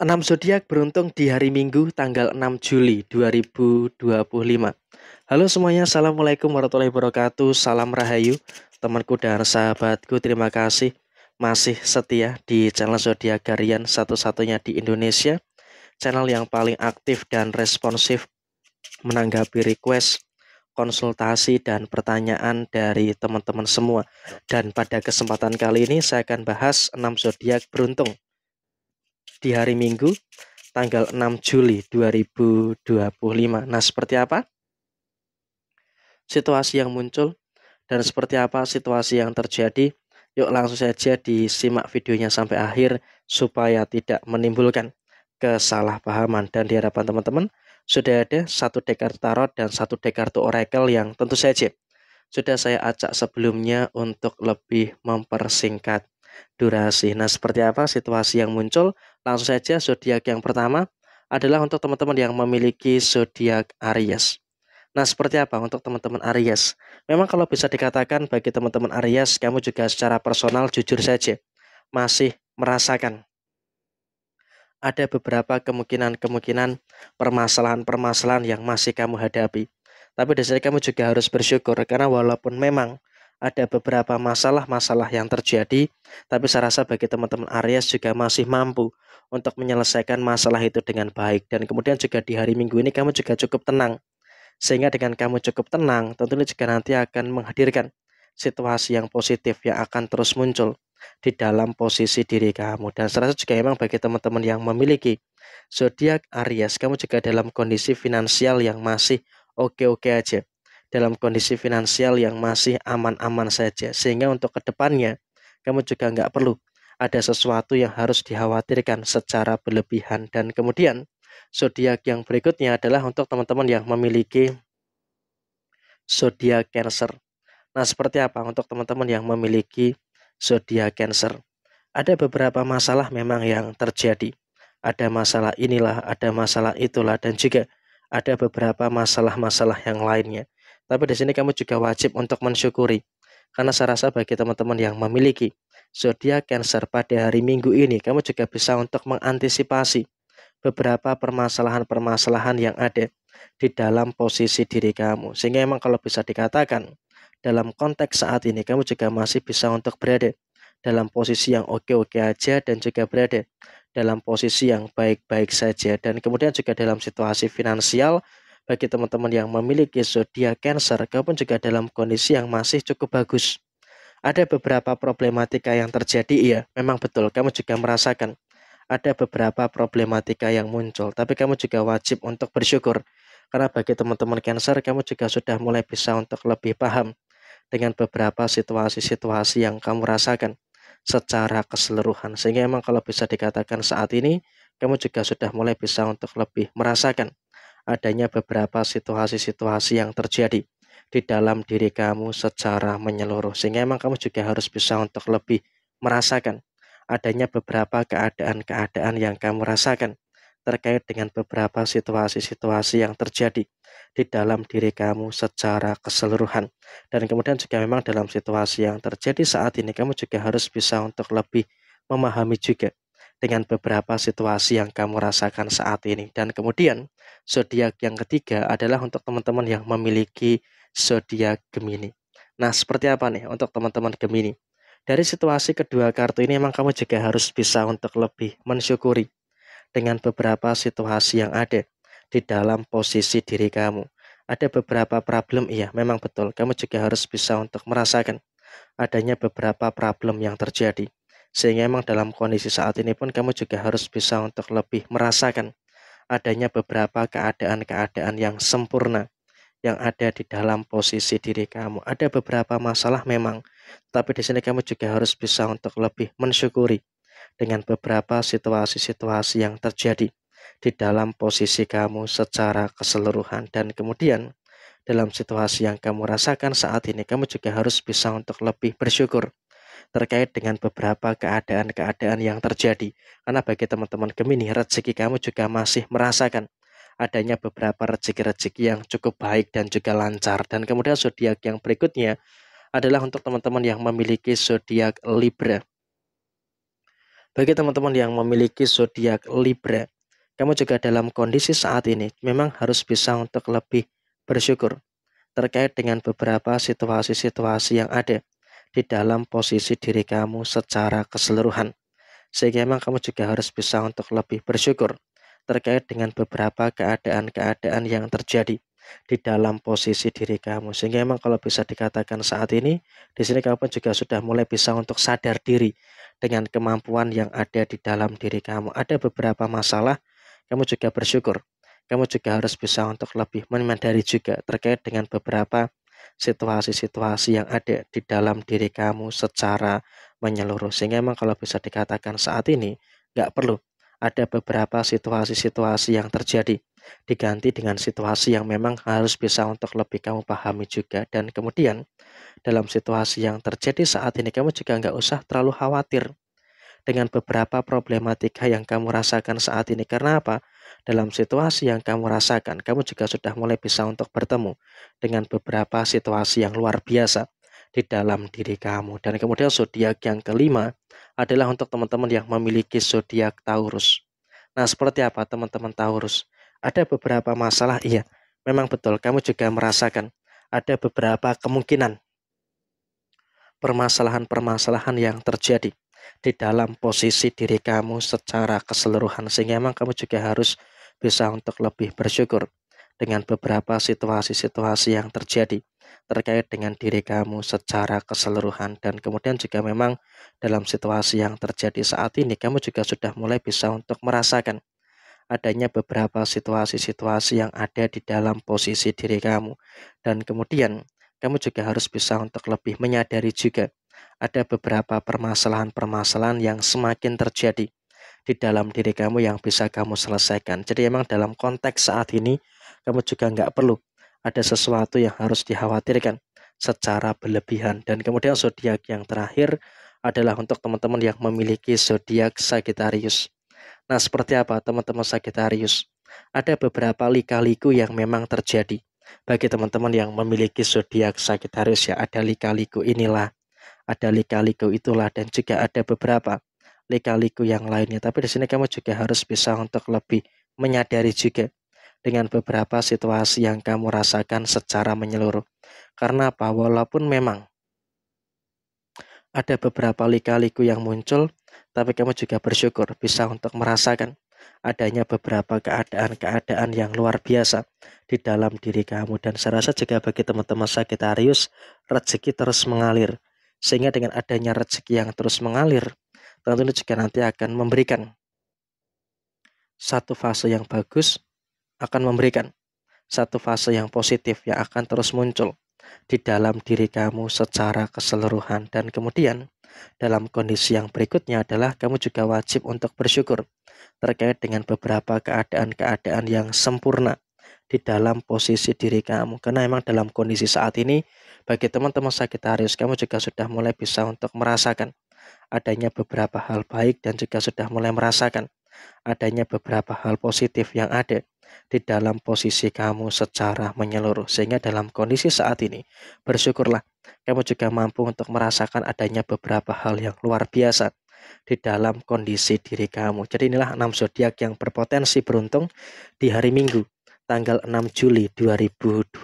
6 zodiak beruntung di hari Minggu tanggal 6 Juli 2025. Halo semuanya, Assalamualaikum warahmatullahi wabarakatuh. Salam Rahayu, temanku dan sahabatku. Terima kasih masih setia di channel Zodiak Harian satu-satunya di Indonesia. Channel yang paling aktif dan responsif menanggapi request, konsultasi, dan pertanyaan dari teman-teman semua. Dan pada kesempatan kali ini saya akan bahas 6 zodiak beruntung di hari Minggu tanggal 6 Juli 2025. Nah, seperti apa situasi yang muncul dan seperti apa situasi yang terjadi? Yuk langsung saja disimak videonya sampai akhir supaya tidak menimbulkan kesalahpahaman. Dan di hadapan teman-teman sudah ada satu deck kartu tarot dan satu deck kartu oracle yang tentu saja sudah saya acak sebelumnya untuk lebih mempersingkat durasi. Nah, seperti apa situasi yang muncul? Langsung saja, zodiak yang pertama adalah untuk teman-teman yang memiliki zodiak Aries. Nah, seperti apa untuk teman-teman Aries? Memang kalau bisa dikatakan bagi teman-teman Aries, kamu juga secara personal jujur saja masih merasakan ada beberapa kemungkinan-kemungkinan permasalahan-permasalahan yang masih kamu hadapi. Tapi di sini kamu juga harus bersyukur karena walaupun memang ada beberapa masalah-masalah yang terjadi, tapi saya rasa bagi teman-teman Aries juga masih mampu untuk menyelesaikan masalah itu dengan baik. Dan kemudian juga di hari Minggu ini kamu juga cukup tenang. Sehingga dengan kamu cukup tenang, tentunya juga nanti akan menghadirkan situasi yang positif yang akan terus muncul di dalam posisi diri kamu. Dan saya rasa juga memang bagi teman-teman yang memiliki zodiak Aries, kamu juga dalam kondisi finansial yang masih oke-oke aja. Dalam kondisi finansial yang masih aman-aman saja. Sehingga untuk kedepannya, kamu juga nggak perlu ada sesuatu yang harus dikhawatirkan secara berlebihan. Dan kemudian, zodiak yang berikutnya adalah untuk teman-teman yang memiliki zodiak Cancer. Nah, seperti apa untuk teman-teman yang memiliki zodiak Cancer? Ada beberapa masalah memang yang terjadi. Ada masalah inilah, ada masalah itulah, dan juga ada beberapa masalah-masalah yang lainnya. Tapi di sini kamu juga wajib untuk mensyukuri. Karena saya rasa bagi teman-teman yang memiliki zodiak Cancer pada hari Minggu ini, kamu juga bisa untuk mengantisipasi beberapa permasalahan-permasalahan yang ada di dalam posisi diri kamu. Sehingga emang kalau bisa dikatakan dalam konteks saat ini kamu juga masih bisa untuk berada dalam posisi yang oke-oke aja dan juga berada dalam posisi yang baik-baik saja. Dan kemudian juga dalam situasi finansial bagi teman-teman yang memiliki zodiak Cancer, kamu pun juga dalam kondisi yang masih cukup bagus. Ada beberapa problematika yang terjadi, iya, memang betul. Kamu juga merasakan ada beberapa problematika yang muncul, tapi kamu juga wajib untuk bersyukur. Karena bagi teman-teman Cancer, kamu juga sudah mulai bisa untuk lebih paham dengan beberapa situasi-situasi yang kamu rasakan secara keseluruhan. Sehingga memang kalau bisa dikatakan saat ini, kamu juga sudah mulai bisa untuk lebih merasakan adanya beberapa situasi-situasi yang terjadi di dalam diri kamu secara menyeluruh. Sehingga memang kamu juga harus bisa untuk lebih merasakan adanya beberapa keadaan-keadaan yang kamu rasakan terkait dengan beberapa situasi-situasi yang terjadi di dalam diri kamu secara keseluruhan. Dan kemudian juga memang dalam situasi yang terjadi saat ini kamu juga harus bisa untuk lebih memahami juga dengan beberapa situasi yang kamu rasakan saat ini. Dan kemudian zodiak yang ketiga adalah untuk teman-teman yang memiliki zodiak Gemini. Nah, seperti apa nih untuk teman-teman Gemini? Dari situasi kedua kartu ini memang kamu juga harus bisa untuk lebih mensyukuri dengan beberapa situasi yang ada di dalam posisi diri kamu. Ada beberapa problem, iya memang betul. Kamu juga harus bisa untuk merasakan adanya beberapa problem yang terjadi. Sehingga memang dalam kondisi saat ini pun kamu juga harus bisa untuk lebih merasakan adanya beberapa keadaan-keadaan yang sempurna yang ada di dalam posisi diri kamu. Ada beberapa masalah memang, tapi di sini kamu juga harus bisa untuk lebih mensyukuri dengan beberapa situasi-situasi yang terjadi di dalam posisi kamu secara keseluruhan. Dan kemudian dalam situasi yang kamu rasakan saat ini, kamu juga harus bisa untuk lebih bersyukur terkait dengan beberapa keadaan-keadaan yang terjadi. Karena bagi teman-teman Gemini, rezeki kamu juga masih merasakan adanya beberapa rezeki-rezeki yang cukup baik dan juga lancar. Dan kemudian zodiak yang berikutnya adalah untuk teman-teman yang memiliki zodiak Libra. Bagi teman-teman yang memiliki zodiak Libra, kamu juga dalam kondisi saat ini memang harus bisa untuk lebih bersyukur terkait dengan beberapa situasi-situasi yang ada di dalam posisi diri kamu secara keseluruhan. Sehingga memang kamu juga harus bisa untuk lebih bersyukur terkait dengan beberapa keadaan-keadaan yang terjadi di dalam posisi diri kamu. Sehingga memang kalau bisa dikatakan saat ini, di sini kamu pun juga sudah mulai bisa untuk sadar diri dengan kemampuan yang ada di dalam diri kamu. Ada beberapa masalah, kamu juga bersyukur. Kamu juga harus bisa untuk lebih menyadari juga terkait dengan beberapa situasi-situasi yang ada di dalam diri kamu secara menyeluruh. Sehingga memang kalau bisa dikatakan saat ini, nggak perlu ada beberapa situasi-situasi yang terjadi diganti dengan situasi yang memang harus bisa untuk lebih kamu pahami juga. Dan kemudian dalam situasi yang terjadi saat ini kamu juga nggak usah terlalu khawatir dengan beberapa problematika yang kamu rasakan saat ini. Karena apa? Dalam situasi yang kamu rasakan, kamu juga sudah mulai bisa untuk bertemu dengan beberapa situasi yang luar biasa di dalam diri kamu. Dan kemudian zodiak yang kelima adalah untuk teman-teman yang memiliki zodiak Taurus. Nah, seperti apa teman-teman Taurus? Ada beberapa masalah, iya. Memang betul, kamu juga merasakan ada beberapa kemungkinan permasalahan-permasalahan yang terjadi di dalam posisi diri kamu secara keseluruhan, sehingga memang kamu juga harus bisa untuk lebih bersyukur dengan beberapa situasi-situasi yang terjadi terkait dengan diri kamu secara keseluruhan. Dan kemudian juga memang dalam situasi yang terjadi saat ini kamu juga sudah mulai bisa untuk merasakan adanya beberapa situasi-situasi yang ada di dalam posisi diri kamu. Dan kemudian kamu juga harus bisa untuk lebih menyadari juga ada beberapa permasalahan-permasalahan yang semakin terjadi di dalam diri kamu yang bisa kamu selesaikan. Jadi emang dalam konteks saat ini kamu juga nggak perlu ada sesuatu yang harus dikhawatirkan secara berlebihan. Dan kemudian zodiak yang terakhir adalah untuk teman-teman yang memiliki zodiak Sagittarius. Nah, seperti apa teman-teman Sagittarius? Ada beberapa lika-liku yang memang terjadi bagi teman-teman yang memiliki zodiak Sagittarius ya. Ada lika-liku inilah, ada lika-liku itulah, dan juga ada beberapa lika-liku yang lainnya. Tapi di sini kamu juga harus bisa untuk lebih menyadari juga dengan beberapa situasi yang kamu rasakan secara menyeluruh. Karena apa? Walaupun memang ada beberapa lika-liku yang muncul, tapi kamu juga bersyukur bisa untuk merasakan adanya beberapa keadaan-keadaan yang luar biasa di dalam diri kamu. Dan saya rasa juga bagi teman-teman Sagittarius, rezeki terus mengalir. Sehingga dengan adanya rezeki yang terus mengalir, tentunya juga nanti akan memberikan satu fase yang bagus, akan memberikan satu fase yang positif yang akan terus muncul di dalam diri kamu secara keseluruhan. Dan kemudian dalam kondisi yang berikutnya adalah kamu juga wajib untuk bersyukur terkait dengan beberapa keadaan-keadaan yang sempurna di dalam posisi diri kamu. Karena memang dalam kondisi saat ini bagi teman-teman Sagittarius kamu juga sudah mulai bisa untuk merasakan adanya beberapa hal baik dan juga sudah mulai merasakan adanya beberapa hal positif yang ada di dalam posisi kamu secara menyeluruh. Sehingga dalam kondisi saat ini, bersyukurlah kamu juga mampu untuk merasakan adanya beberapa hal yang luar biasa di dalam kondisi diri kamu. Jadi inilah 6 zodiak yang berpotensi beruntung di hari Minggu, tanggal 6 Juli 2025.